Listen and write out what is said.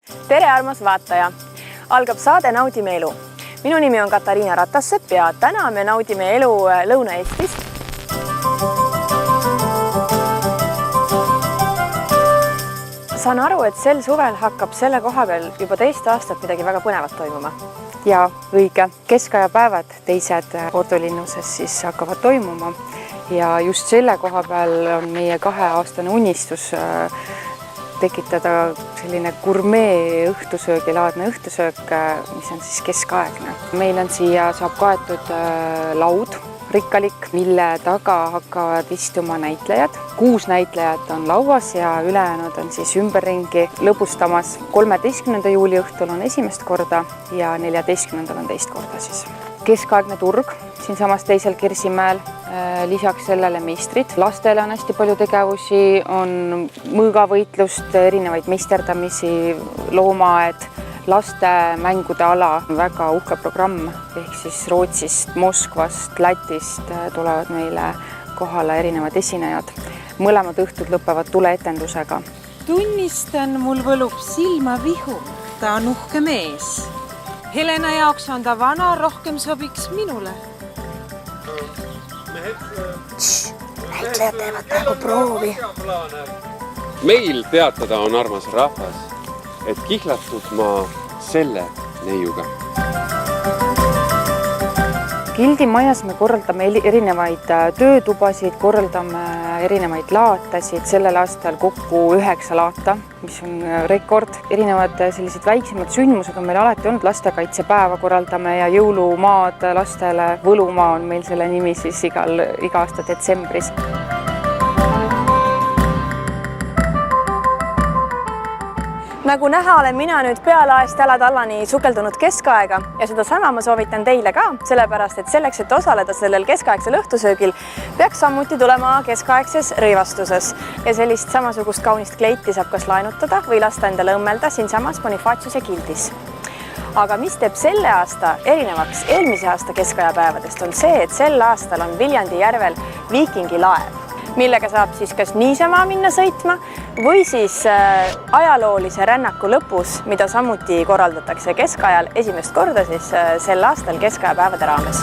Tere, armas vaataja! Algab saade Naudime elu. Minu nimi on Katariina Ratassepp ja täna me naudime elu Lõuna-Eestis. Saan aru, et sel suvel hakkab selle koha peal juba teist aastat midagi väga põnevat toimuma. Ja õige, keskajapäevad teised Ordolinnuses siis hakkavad toimuma ja just selle koha peal on meie 2-aastane unistus tekitada selline gurmee õhtusöögilaadne õhtusöök, mis on siis keskaegne. Meil on siia saab kaetud laud, rikkalik, mille taga hakkavad istuma näitlejad. 6 näitlejat on lauas ja ülejäänud on siis ümberringi lõbustamas. 13. juuli õhtul on esimest korda ja 14. on teist korda siis. Keskaegne turg siinsamas teisel Kirsimäel, lisaks sellele meistrid. Lastele on hästi palju tegevusi, on mõõgavõitlust, erinevaid meisterdamisi, loomaaed, laste mängude ala, väga uhke programm, ehk siis Rootsist, Moskvast, Lätist tulevad meile kohale erinevad esinejad. Mõlemad õhtud lõpevad tuleetendusega. Tunnistan, mul võlub silma vihu, ta on uhke mees. Helena jaoks on ta vana, rohkem sobiks minule. Näitlejad teevad praegu proovi. Meil teatada on armas rahvas, et kihlatud ma selle neiuga. Gildimajas me korraldame erinevaid töötubasid, korraldame erinevaid laatasid, sellel aastal kokku 9 laata, mis on rekord. Erinevad sellised väiksemad sündmused on meil alati olnud, lastekaitsepäeva korraldame ja jõulumaad lastele. Võlumaa on meil selle nimi siis iga aasta detsembris. Nagu näha, olen mina nüüd pealaest jalatallani sukeldunud keskaega ja seda sama ma soovitan teile ka, sellepärast et selleks, et osaleda sellel keskaegsel õhtusöögil, peaks samuti tulema keskaegses rõivastuses ja sellist samasugust kaunist kleiti saab kas laenutada või lasta endale õmmelda siinsamas Bonifatiuse gildis. Aga mis teeb selle aasta erinevaks eelmise aasta keskajapäevadest on see, et sel aastal on Viljandi järvel viikingilaev, millega saab siis kas niisama minna sõitma või siis ajaloolise rännaku lõpus, mida samuti korraldatakse keskajal esimest korda siis sel aastal keskajapäevade raames.